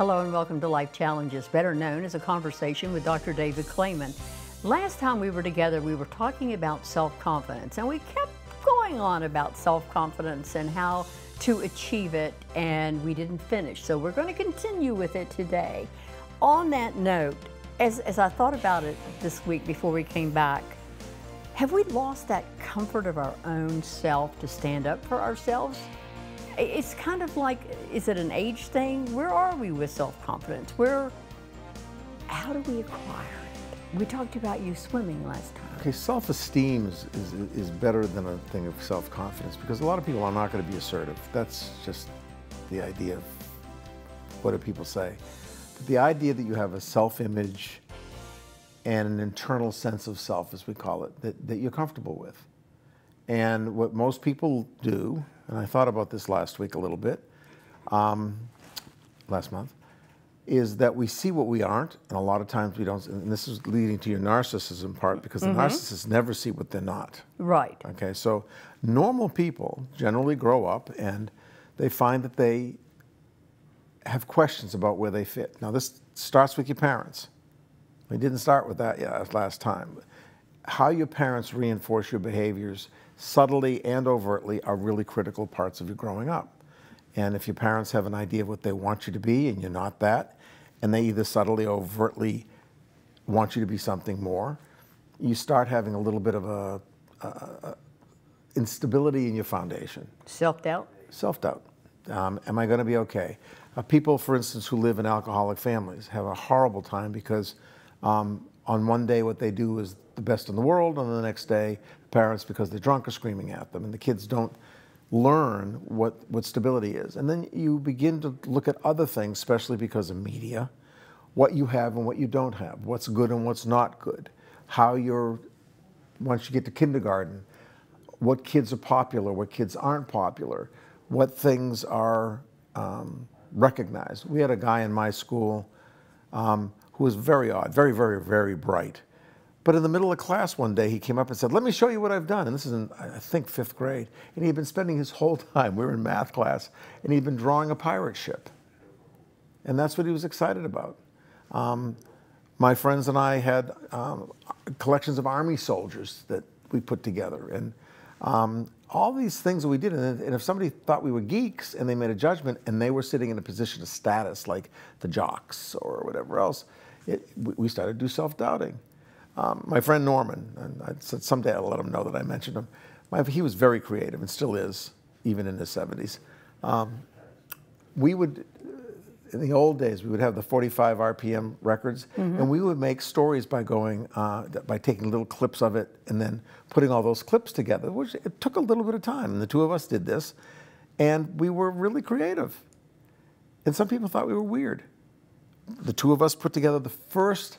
Hello and welcome to Life Challenges, better known as a conversation with Dr. David Clayman. Last time we were together, we were talking about self-confidence, and we kept going on about self-confidence and how to achieve it, and we didn't finish. So we're going to continue with it today. On that note, as I thought about it this week before we came back, have we lost that comfort of our own self to stand up for ourselves? It's kind of like, is it an age thing? Where are we with self-confidence? How do we acquire it? We talked about you swimming last time. Okay, self-esteem is better than a thing of self-confidence, because a lot of people are not going to be assertive. That's just the idea of what do people say. But the idea that you have a self-image and an internal sense of self, as we call it, that you're comfortable with. And what most people do, and I thought about this last week a little bit, last month, is that we see what we aren't, and a lot of times we don't, and this is leading to your narcissism part, because the narcissists never see what they're not. Right. Okay, so normal people generally grow up and they find that they have questions about where they fit. Now this starts with your parents. We didn't start with that yet last time. How your parents reinforce your behaviors subtly and overtly are really critical parts of your growing up. And if your parents have an idea of what they want you to be and you're not that, and they either subtly or overtly want you to be something more, you start having a little bit of a instability in your foundation. Self-doubt? Self-doubt. Am I going to be okay? People, for instance, who live in alcoholic families have a horrible time because on one day what they do is the best in the world, and the next day parents, because they're drunk, are screaming at them, and the kids don't learn what stability is. And then you begin to look at other things, especially because of media, what you have and what you don't have, what's good and what's not good, how once you get to kindergarten, what kids are popular, what kids aren't popular, what things are recognized. We had a guy in my school who was very odd, very, very, very bright. But in the middle of class one day, he came up and said, "Let me show you what I've done." And this is in, I think, 5th grade. And he had been spending his whole time, we were in math class, and he'd been drawing a pirate ship. And that's what he was excited about. My friends and I had collections of Army soldiers that we put together. And all these things that we did. And if somebody thought we were geeks and they made a judgment and they were sitting in a position of status, like the jocks or whatever else, we started to do self-doubting. My friend Norman, and I said someday I'll let him know that I mentioned him. He was very creative and still is, even in his 70s. We would, in the old days, we would have the 45 RPM records, and we would make stories by by taking little clips of it and then putting all those clips together, which it took a little bit of time. And the two of us did this, and we were really creative. And some people thought we were weird. The two of us put together the first,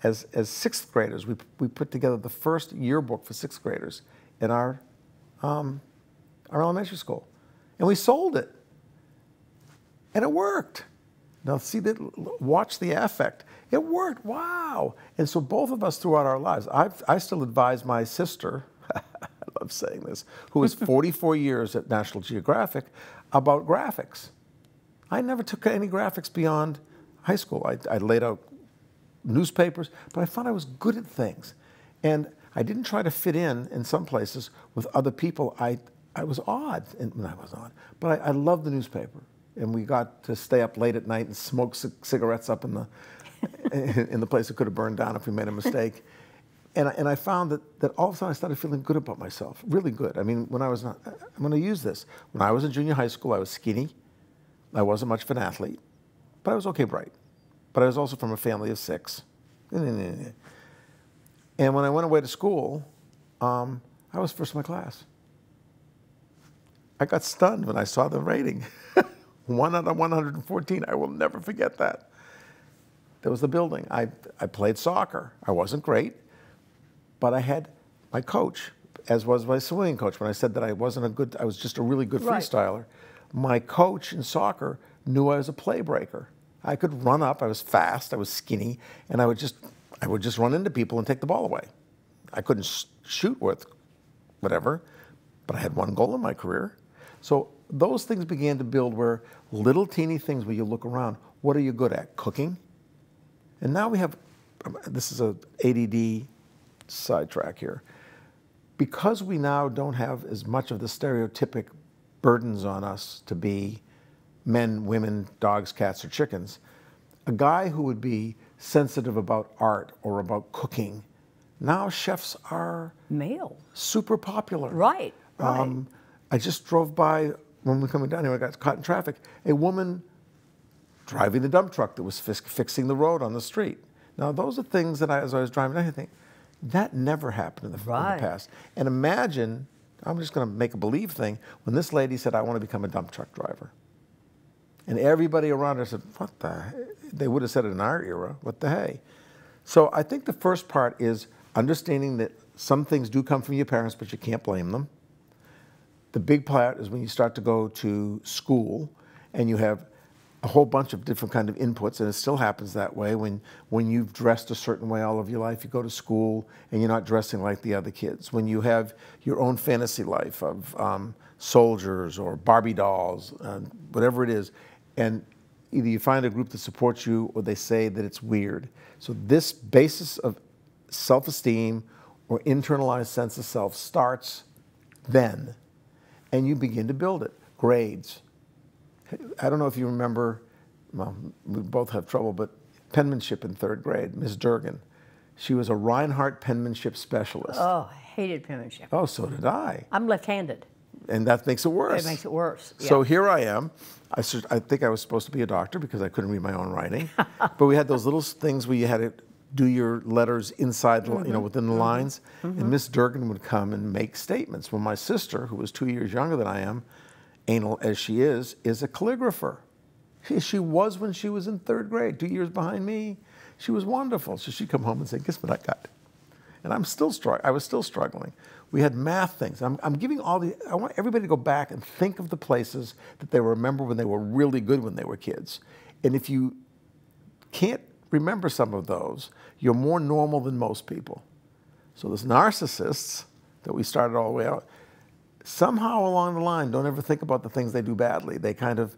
as 6th graders, we put together the first yearbook for 6th graders in our elementary school. And we sold it. And it worked. Now see, watch the affect. It worked, wow. And so both of us throughout our lives, I still advise my sister, I love saying this, who was 44 years at National Geographic, about graphics. I never took any graphics beyond high school. I laid out newspapers, but I found I was good at things. And I didn't try to fit in some places with other people. I was odd, and I was odd, but I loved the newspaper. And we got to stay up late at night and smoke cigarettes up in the place that could have burned down if we made a mistake. And I found that all of a sudden I started feeling good about myself, really good. I mean, I'm going to use this. When I was in junior high school, I was skinny. I wasn't much of an athlete, but I was okay bright. But I was also from a family of 6. And when I went away to school, I was first in my class. I got stunned when I saw the rating. 1 out of 114, I will never forget that. There was the building. I played soccer. I wasn't great, but I had my coach, as was my swimming coach. When I said that I was just a really good freestyler, my coach in soccer knew I was a play breaker. I could run up, I was fast, I was skinny, and I would just run into people and take the ball away. I couldn't shoot worth whatever, but I had one goal in my career. So those things began to build where little teeny things where you look around, what are you good at? Cooking? And now we have, this is a ADD sidetrack here. Because we now don't have as much of the stereotypic burdens on us to be men, women, dogs, cats, or chickens, a guy who would be sensitive about art or about cooking, now chefs are male, super popular. Right, right. I just drove by, when we were coming down here, I got caught in traffic, a woman driving the dump truck that was fixing the road on the street. Now, those are things that as I was driving down, I think, that never happened in the past. And imagine, I'm just going to make a believe thing, when this lady said, I want to become a dump truck driver. And everybody around her said, what the heck? They would have said it in our era, what the hey? So I think the first part is understanding that some things do come from your parents, but you can't blame them. The big part is when you start to go to school and you have a whole bunch of different kind of inputs, and it still happens that way. When you've dressed a certain way all of your life, you go to school and you're not dressing like the other kids. When you have your own fantasy life of soldiers or Barbie dolls, whatever it is, and either you find a group that supports you or they say that it's weird. So this basis of self-esteem or internalized sense of self starts then, and you begin to build it. Grades. I don't know if you remember, well, we both have trouble, but penmanship in 3rd grade, Miss Durgan. She was a Reinhardt penmanship specialist. Oh, I hated penmanship. Oh, so did I. I'm left-handed. And that makes it worse. It makes it worse. Yeah. So here I am. I think I was supposed to be a doctor because I couldn't read my own writing. But we had those little things where you had to do your letters inside, you know, within the lines. And Miss Durgan would come and make statements. Well, my sister, who was 2 years younger than I am, anal as she is a calligrapher. She was when she was in 3rd grade, 2 years behind me. She was wonderful. So she'd come home and say, guess what I got? And I was still struggling. We had math things. I'm giving I want everybody to go back and think of the places that they remember when they were really good when they were kids. And if you can't remember some of those, you're more normal than most people. So those narcissists that we started all the way out, somehow along the line, don't ever think about the things they do badly. They kind of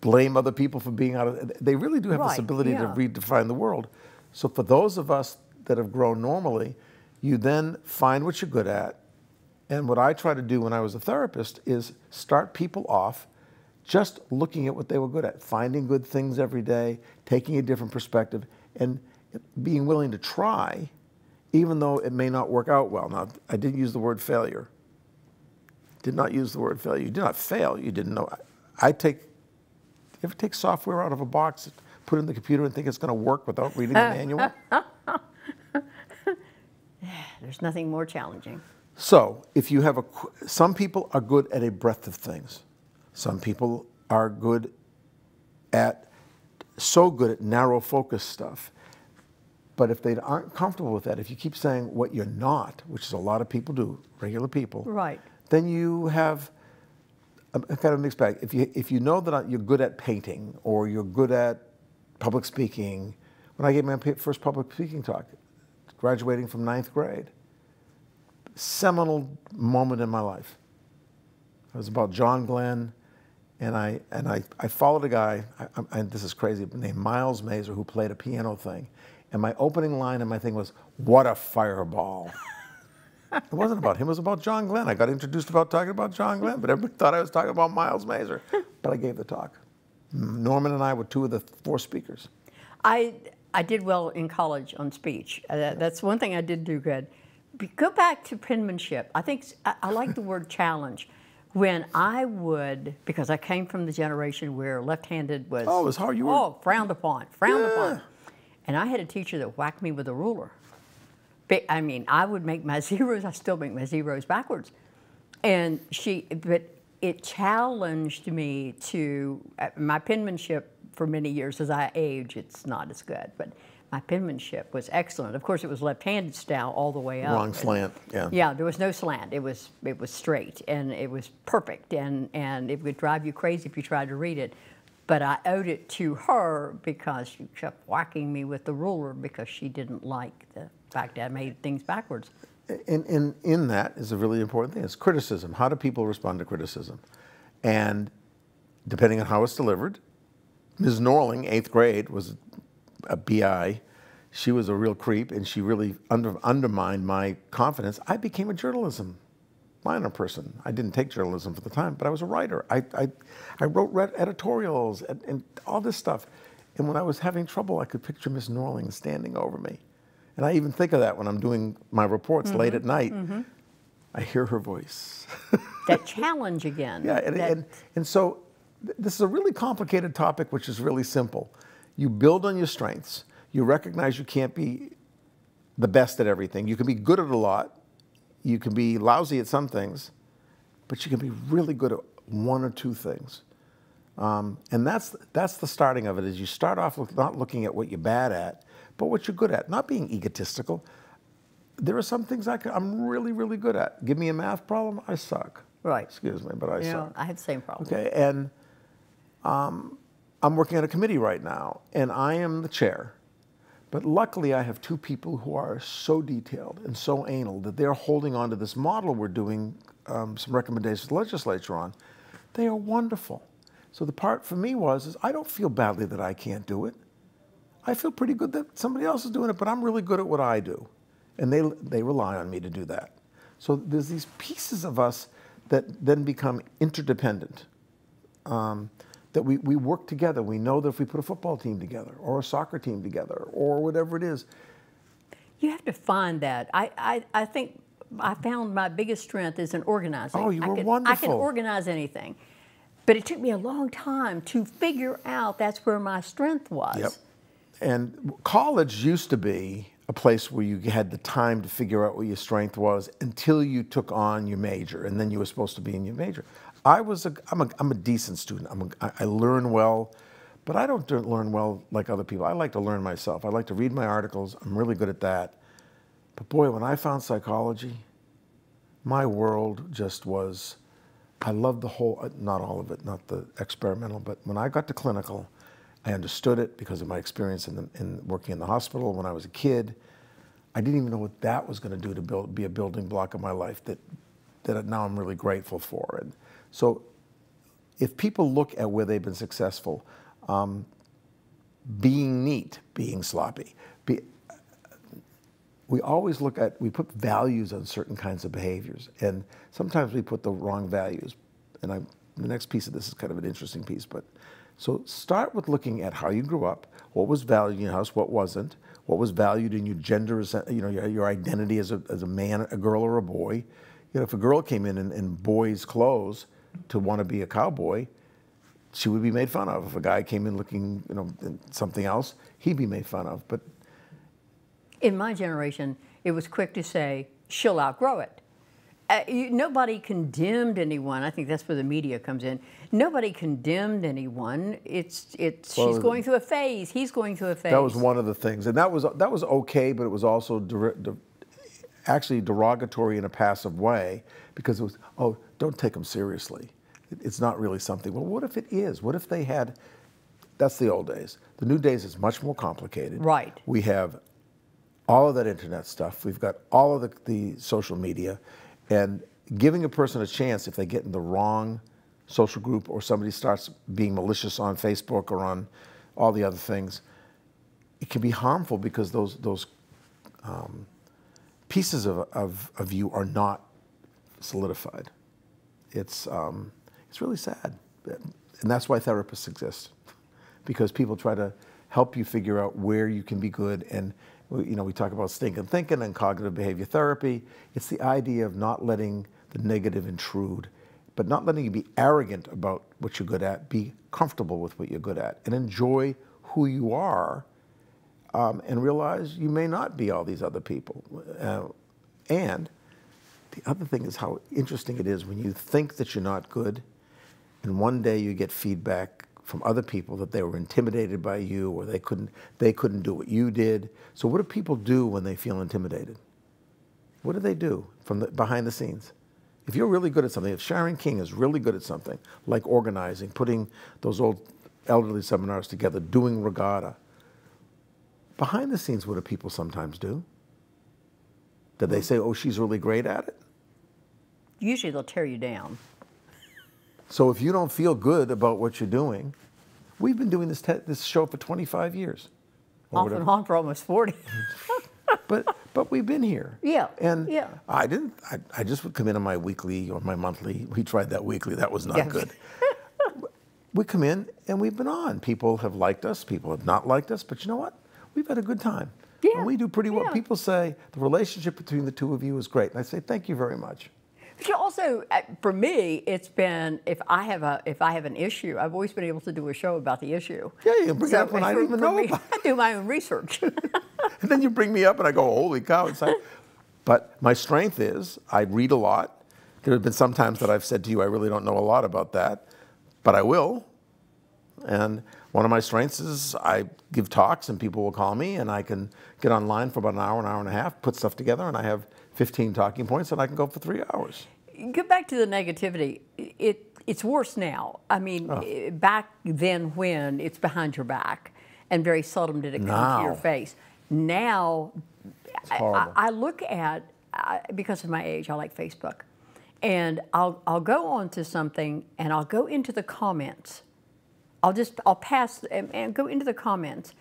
blame other people for being out of, they really do have this ability to redefine the world. So for those of us that have grown normally, you then find what you're good at. And what I try to do when I was a therapist is start people off just looking at what they were good at, finding good things every day, taking a different perspective, and being willing to try, even though it may not work out well. Now, I did use the word failure. Did not use the word failure. You did not fail. You didn't know. You ever take software out of a box, put it in the computer and think it's going to work without reading the manual? There's nothing more challenging. So if you have some people are good at a breadth of things. Some people are so good at narrow focus stuff. But if they aren't comfortable with that, if you keep saying what you're not, which is a lot of people do, regular people, right, then you have a kind of mixed bag. If you know that you're good at painting or you're good at public speaking, when I gave my first public speaking talk, graduating from 9th grade, seminal moment in my life. It was about John Glenn, and I followed a guy, and this is crazy, named Miles Mazer, who played a piano thing. And my opening line in my thing was, "What a fireball." It wasn't about him, it was about John Glenn. I got introduced about talking about John Glenn, but everybody thought I was talking about Miles Mazer. But I gave the talk. Norman and I were 2 of the 4 speakers. I did well in college on speech. That's one thing I did do good. Go back to penmanship. I like the word challenge. When I would, because I came from the generation where left-handed was, oh, it was how you were, frowned upon, upon. And I had a teacher that whacked me with a ruler. I mean, I would make my zeros, I still make my zeros backwards. And but it challenged me to, my penmanship for many years, as I age, it's not as good, but my penmanship was excellent. Of course, it was left-handed style all the way up. Wrong slant, yeah. Yeah, there was no slant. It was straight, and it was perfect, and it would drive you crazy if you tried to read it. But I owed it to her because she kept whacking me with the ruler because she didn't like the fact that I made things backwards. In that is a really important thing. It's criticism. How do people respond to criticism? And depending on how it's delivered, Ms. Norling, 8th grade, was a BI. She was a real creep, and she really undermined my confidence. I became a journalism minor person. I didn't take journalism for the time, but I was a writer. I wrote editorials and all this stuff. And when I was having trouble, I could picture Miss Norling standing over me. And I even think of that when I'm doing my reports late at night. I hear her voice. That challenge again. Yeah, and so this is a really complicated topic, which is really simple. You build on your strengths. You recognize you can't be the best at everything. You can be good at a lot. You can be lousy at some things, but you can be really good at one or two things. And that's the starting of it, is you start off not looking at what you're bad at, but what you're good at, not being egotistical. There are some things I'm really, really good at. Give me a math problem, I suck. Right. Excuse me, but I suck. I had the same problem. Okay, and I'm working on a committee right now, and I am the chair. But luckily, I have two people who are so detailed and so anal that they're holding on to this model we're doing some recommendations to the legislature on. They are wonderful. So the part for me is I don't feel badly that I can't do it. I feel pretty good that somebody else is doing it, but I'm really good at what I do. And they rely on me to do that. So there's these pieces of us that then become interdependent. That we work together. We know that if we put a football team together or a soccer team together or whatever it is. You have to find that. I think I found my biggest strength is in organizing. Oh, you were wonderful. I can organize anything. But it took me a long time to figure out that's where my strength was. Yep. And college used to be a place where you had the time to figure out what your strength was until you took on your major, and then you were supposed to be in your major. I'm a decent student. I learn well, but I don't learn well like other people. I like to learn myself. I like to read my articles. I'm really good at that. But boy, when I found psychology, my world just was, I loved the whole, not all of it, not the experimental, but when I got to clinical, I understood it because of my experience in working in the hospital when I was a kid. I didn't even know what that was going to do to be a building block of my life that now I'm really grateful for. And so if people look at where they've been successful, being neat, being sloppy, we always we put values on certain kinds of behaviors, and sometimes we put the wrong values. And the next piece of this is kind of an interesting piece, but so start with looking at how you grew up, what was valued in your house, what wasn't, what was valued in your gender, your identity as a man, a girl, or a boy. If a girl came in boys' clothes to want to be a cowboy, she would be made fun of. If a guy came in looking, in something else, he'd be made fun of. But in my generation, it was quick to say, she'll outgrow it. Nobody condemned anyone. I think that's where the media comes in. Nobody condemned anyone. She's going through a phase. He's going through a phase. That was one of the things, and that was okay, but it was also actually derogatory in a passive way, because it was, oh, don't take them seriously. It's not really something. Well, what if it is? What if they had? That's the old days. The new days is much more complicated. Right. We have all of that internet stuff. We've got all of the social media. And giving a person a chance, if they get in the wrong social group or somebody starts being malicious on Facebook or on all the other things, it can be harmful because those pieces of you are not solidified. It's really sad. And that's why therapists exist, because people try to help you figure out where you can be good. And we talk about stinking thinking and cognitive behavior therapy. It's the idea of not letting the negative intrude, but not letting you be arrogant about what you're good at. Be comfortable with what you're good at and enjoy who you are, and realize you may not be all these other people. And the other thing is how interesting it is when you think that you're not good, and one day you get feedback from other people that they were intimidated by you, or they couldn't do what you did. So what do people do when they feel intimidated? What do they do from behind the scenes? If you're really good at something, if Sharon King is really good at something, like organizing, putting those old elderly seminars together, doing regatta, behind the scenes, what do people sometimes do? Do they say, oh, she's really great at it? Usually they'll tear you down. So if you don't feel good about what you're doing, We've been doing this show for 25 years. Off and on for almost 40. But we've been here. Yeah. And yeah. I just would come in on my weekly or my monthly. We tried that weekly. That was not good. We come in and we've been on. People have liked us. People have not liked us. But you know what? We've had a good time. Yeah. And we do pretty well. Yeah. People say the relationship between the two of you is great. And I say, thank you very much. But also, for me, it's been, if I have an issue, I've always been able to do a show about the issue. Yeah, you bring it up when I didn't even know about it. I do my own research. And then you bring me up and I go, holy cow. It's like, but my strength is I read a lot. There have been some times that I've said to you, I really don't know a lot about that, but I will. And one of my strengths is I give talks and people will call me and I can get online for about an hour and a half, put stuff together, and I have 15 talking points and I can go for 3 hours. Get back to the negativity. It's worse now. I mean, back then when it's behind your back and very seldom did it come to your face. Now, I look at, because of my age, I like Facebook. And I'll go on to something and I'll go into the comments. I'll pass and go into the comments.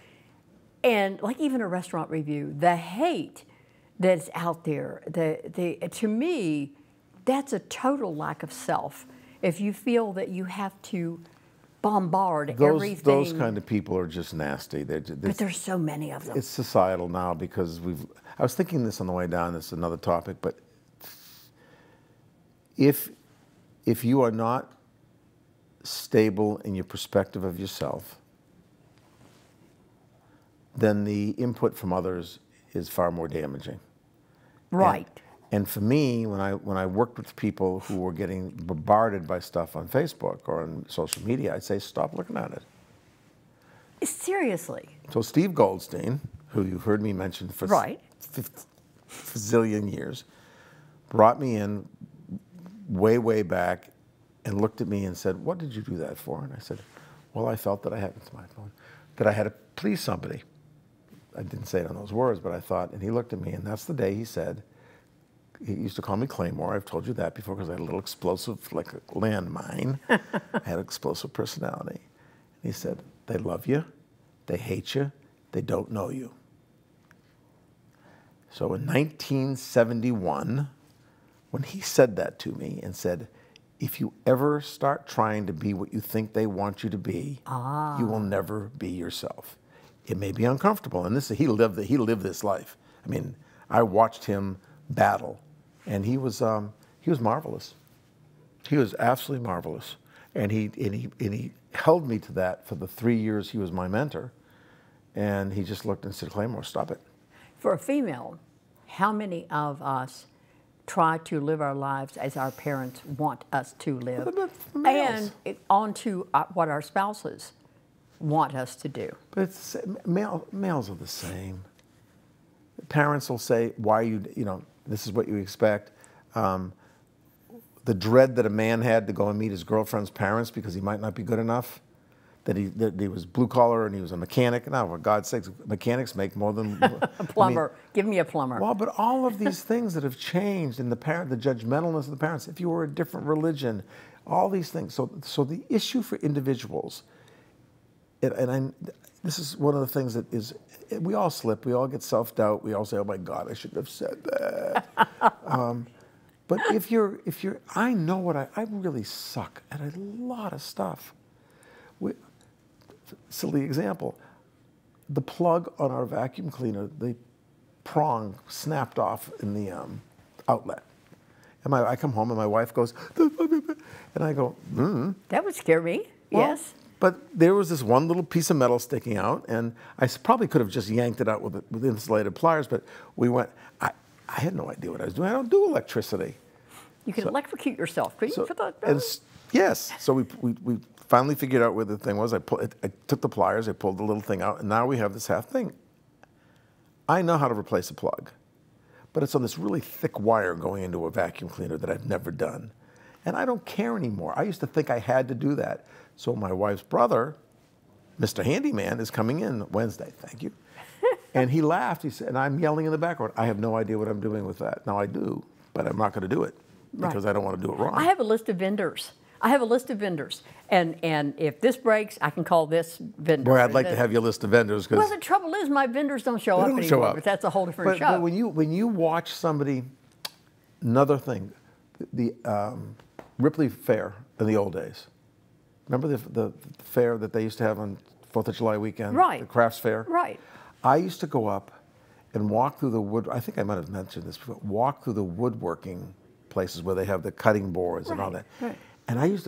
And like even a restaurant review, the hate that's out there, to me, that's a total lack of self. If you feel that you have to bombard everything. Those kind of people are just nasty. But there's so many of them. It's societal now because I was thinking this on the way down, this is another topic, but if you are not stable in your perspective of yourself, then the input from others is far more damaging. Right. And for me, when I worked with people who were getting bombarded by stuff on Facebook or on social media, I'd say, stop looking at it. Seriously. So Steve Goldstein, who you've heard me mention for zillion years, brought me in way back and looked at me and said, what did you do that for? And I said, well, I felt that I had, it's my phone, that I had to please somebody. I didn't say it in those words, but I thought, and he looked at me, and that's the day he said, he used to call me Claymore. I've told you that before because I had a little explosive, like a landmine. I had an explosive personality. And he said, they love you, they hate you, they don't know you. So in 1971, when he said that to me and said, if you ever start trying to be what you think they want you to be, you will never be yourself. It may be uncomfortable, and he lived this life. I mean, I watched him battle, and he was marvelous. He was absolutely marvelous, and he held me to that for the 3 years he was my mentor, and he just looked and said, Claymore, stop it. For a female, how many of us try to live our lives as our parents want us to live, and on to what our spouses want us to do? But it's, males are the same. Parents will say, why you know, this is what you expect. The dread that a man had to go and meet his girlfriend's parents because he might not be good enough, that he was blue collar and he was a mechanic. Now, for God's sakes, mechanics make more than a plumber. Give me a plumber. Well, but all of these things that have changed in the judgmentalness of the parents. If you were a different religion, all these things. So the issue for individuals, this is one of the things that is, we all slip. We all get self-doubt. We all say, "Oh my God, I shouldn't have said that." But I know what I really suck at a lot of stuff. Silly example, the plug on our vacuum cleaner, the prong snapped off in the outlet. And I come home and my wife goes, and I go, That would scare me, well, yes. But there was this one little piece of metal sticking out, and I probably could have just yanked it out with insulated pliers, but we went, I had no idea what I was doing. I don't do electricity. You can electrocute yourself, could you? Yes, so we finally figured out where the thing was. I took the pliers, I pulled the little thing out, and now we have this half thing. I know how to replace a plug, but it's on this really thick wire going into a vacuum cleaner that I've never done. And I don't care anymore. I used to think I had to do that. So my wife's brother, Mr. Handyman, is coming in Wednesday, thank you. And he laughed, he said, and I'm yelling in the background, I have no idea what I'm doing with that. Now I do, but I'm not gonna do it because I don't want to do it wrong. I have a list of vendors. I have a list of vendors, and if this breaks, I can call this vendor. Boy, I'd like to have your list of vendors. Well, the trouble is my vendors don't show up anymore, but that's a whole different show. But when you watch somebody, another thing, the Ripley Fair in the old days. Remember the fair that they used to have on 4th of July weekend? Right. The crafts fair? Right. I used to go up and walk through the wood, I think I might have mentioned this before, walk through the woodworking places where they have the cutting boards and all that. Right. And I used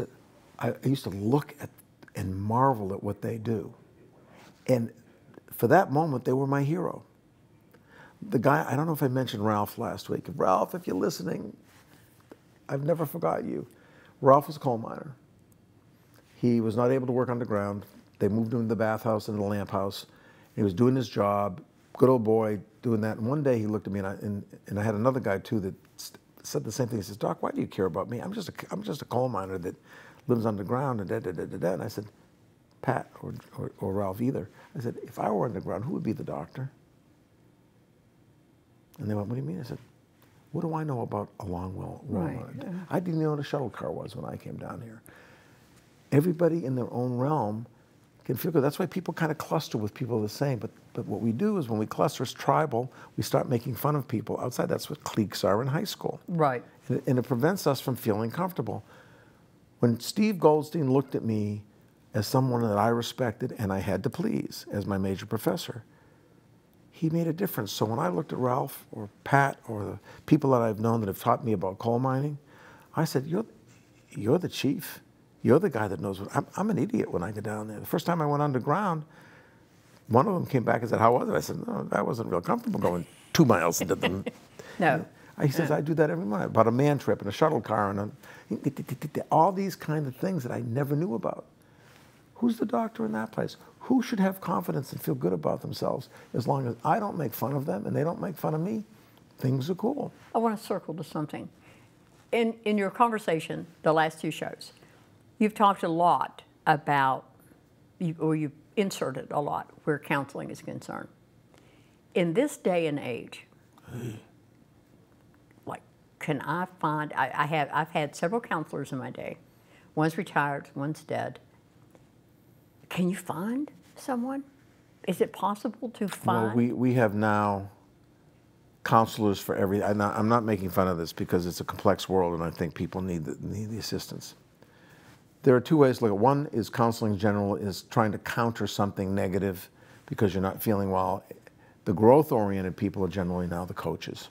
to look at and marvel at what they do. And for that moment, they were my hero. The guy, I don't know if I mentioned Ralph last week. Ralph, if you're listening, I've never forgot you. Ralph was a coal miner. He was not able to work underground. They moved him to the bathhouse and the lamp house. He was doing his job, good old boy, doing that. And one day he looked at me, and I had another guy too that said the same thing. He says, "Doc, why do you care about me? I'm just a coal miner that lives underground." And And I said, "Pat or Ralph, either." I said, "If I were underground, who would be the doctor?" And they went, "What do you mean?" I said, "What do I know about a long well? Right. I didn't even know what a shuttle car was when I came down here." Everybody in their own realm can feel good. That's why people kind of cluster with people the same. But what we do is when we cluster as tribal, we start making fun of people outside. That's what cliques are in high school. Right. And it prevents us from feeling comfortable. When Steve Goldstein looked at me as someone that I respected and I had to please as my major professor, he made a difference. So when I looked at Ralph or Pat or the people that I've known that have taught me about coal mining, I said, you're the chief. You're the guy that knows what, I'm an idiot when I get down there. The first time I went underground, one of them came back and said, "How was it?" I said, "No, I wasn't real comfortable going 2 miles into them." No. He says, "I do that every month, about a man trip and a shuttle car and all these kind of things that I never knew about." Who's the doctor in that place? Who should have confidence and feel good about themselves as long as I don't make fun of them and they don't make fun of me? Things are cool. I want to circle to something. In your conversation, the last 2 shows, you've talked a lot about, or you've inserted a lot where counseling is concerned. In this day and age, like, can I find, I've had several counselors in my day. One's retired, one's dead. Can you find someone? Is it possible to find? Well, we have now counselors for every, I'm not making fun of this because it's a complex world and I think people need the assistance. There are 2 ways to look at it. One is counseling in general is trying to counter something negative because you're not feeling well. The growth-oriented people are generally now the coaches.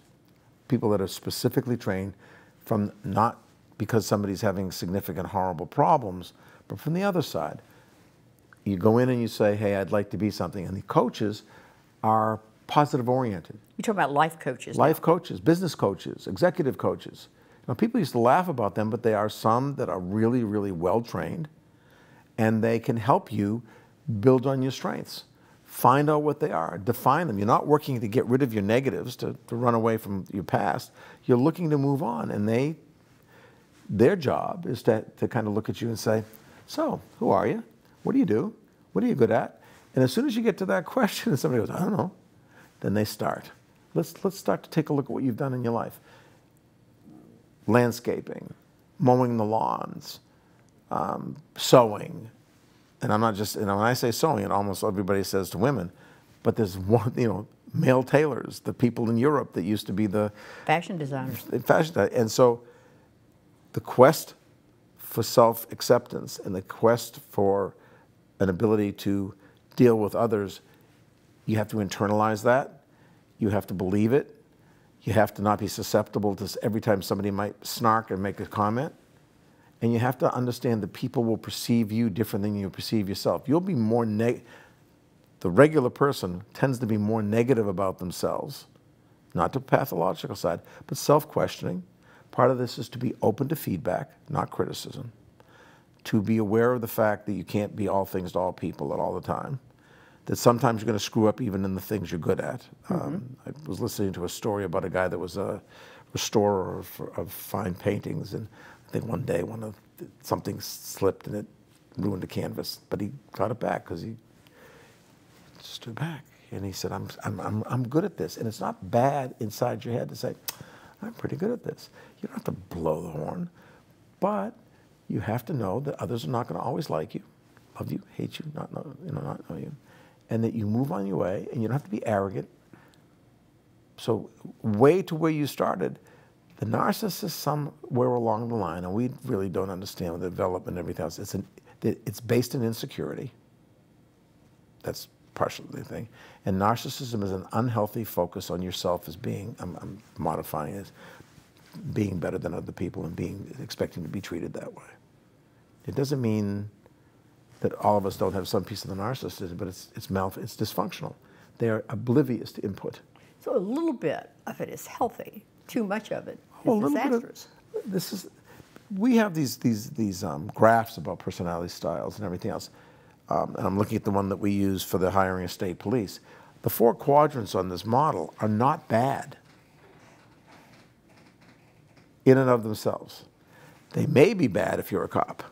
People that are specifically trained from not because somebody's having significant horrible problems, but from the other side. You go in and you say, "Hey, I'd like to be something." And the coaches are positive-oriented. You're talking about life coaches. Life coaches, business coaches, executive coaches. Now, people used to laugh about them, but they are some that are really, really well-trained, and they can help you build on your strengths. Find out what they are, define them. You're not working to get rid of your negatives, to run away from your past. You're looking to move on, and their job is to kind of look at you and say, "So, who are you? What do you do? What are you good at?" And as soon as you get to that question and somebody goes, "I don't know," then they start. Let's start to take a look at what you've done in your life. Landscaping, mowing the lawns, sewing. And I'm not just, when I say sewing, and almost everybody says to women, but there's one, male tailors, the people in Europe that used to be the fashion designers. And so the quest for self-acceptance and the quest for an ability to deal with others, you have to internalize that. You have to believe it. You have to not be susceptible to every time somebody might snark and make a comment. And you have to understand that people will perceive you different than you perceive yourself. You'll be more the regular person tends to be more negative about themselves, not the pathological side, but self-questioning. Part of this is to be open to feedback, not criticism. To be aware of the fact that you can't be all things to all people at all the time. That sometimes you're going to screw up even in the things you're good at. I was listening to a story about a guy that was a restorer of fine paintings, and I think one day something slipped and it ruined a canvas, but he got it back because he stood back and he said, "I'm good at this," and it's not bad inside your head to say, "I'm pretty good at this." You don't have to blow the horn, but you have to know that others are not going to always like you, love you, hate you, not know you, and that you move on your way, and you don't have to be arrogant. So way to where you started, the narcissist somewhere along the line, and we really don't understand the development and everything else, it's based in insecurity. That's partially the thing. And narcissism is an unhealthy focus on yourself as being, I'm modifying it, being better than other people and expecting to be treated that way. It doesn't mean that all of us don't have some piece of the narcissism, but it's dysfunctional. They are oblivious to input. So a little bit of it is healthy. Too much of it is disastrous. We have these graphs about personality styles and everything else. And I'm looking at the one that we use for the hiring of state police. The 4 quadrants on this model are not bad in and of themselves. They may be bad if you're a cop,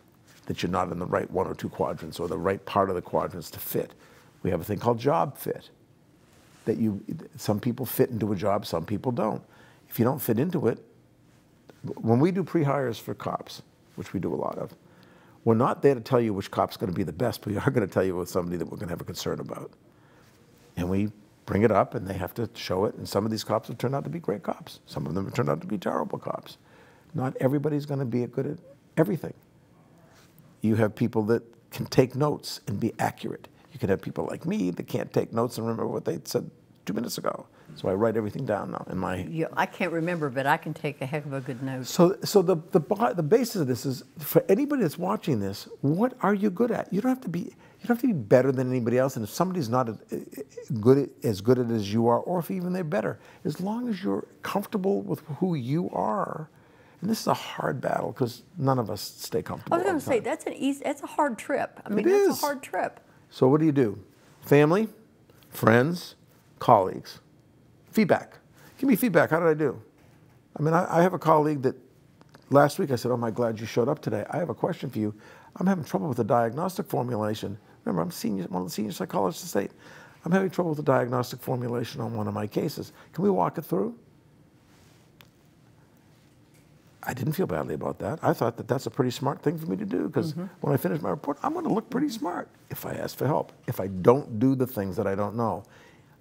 that you're not in the right 1 or 2 quadrants or the right part of the quadrants to fit. We have a thing called job fit, that some people fit into a job, some people don't. If you don't fit into it, when we do pre-hires for cops, which we do a lot of, we're not there to tell you which cop's going to be the best, but we are going to tell you with somebody that we're going to have a concern about. And we bring it up, and they have to show it, and some of these cops have turned out to be great cops. Some of them have turned out to be terrible cops. Not everybody's going to be good at everything. You have people that can take notes and be accurate. You can have people like me that can't take notes and remember what they said 2 minutes ago. So I write everything down now in my... Yeah, I can't remember, but I can take a heck of a good note. So the basis of this is, for anybody that's watching this, what are you good at? You don't have to be better than anybody else. And if somebody's not as good at it as you are, or if even they're better, as long as you're comfortable with who you are. And this is a hard battle because none of us stay comfortable. I was going to say that's a hard trip. I mean, that's a hard trip. So what do? Family, friends, colleagues. Feedback. Give me feedback. How did I do? I mean, I have a colleague that last week I said, "Oh, I'm glad you showed up today. I have a question for you. I'm having trouble with the diagnostic formulation." Remember, I'm one of the senior psychologists in the state. I'm having trouble with the diagnostic formulation on one of my cases. Can we walk it through? I didn't feel badly about that. I thought that that's a pretty smart thing for me to do because when I finish my report, I'm going to look pretty smart if I ask for help, if I don't do the things that I don't know.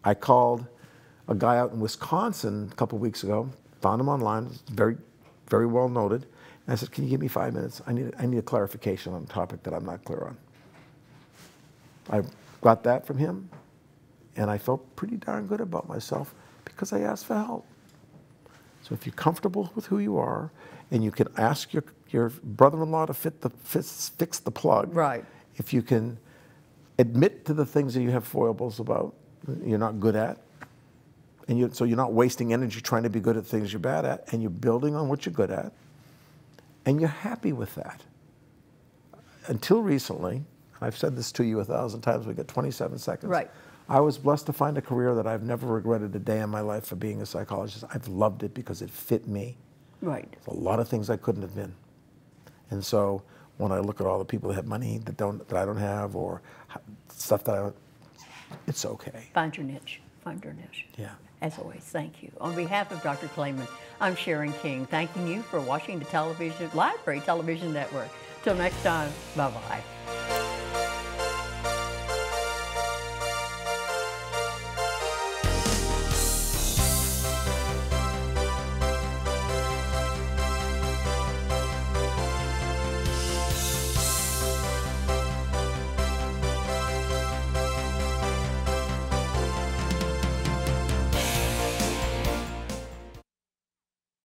I called a guy out in Wisconsin a couple of weeks ago, found him online, very, very well noted, and I said, "Can you give me 5 minutes? I need a clarification on a topic that I'm not clear on." I got that from him, and I felt pretty darn good about myself because I asked for help. So if you're comfortable with who you are, and you can ask your brother-in-law to fix the plug, right? If you can admit to the things that you have foibles about, you're not good at, and so you're not wasting energy trying to be good at things you're bad at, and you're building on what you're good at, and you're happy with that. Until recently, I've said this to you 1,000 times, we got 27 seconds. Right. I was blessed to find a career that I've never regretted a day in my life for being a psychologist. I've loved it because it fit me. Right. There's a lot of things I couldn't have been. And so when I look at all the people that have money that I don't have, or stuff that I don't, it's okay. Find your niche. Find your niche. Yeah. As always, thank you. On behalf of Dr. Clayman, I'm Sharon King, thanking you for watching the Library Television Network. Till next time, bye-bye.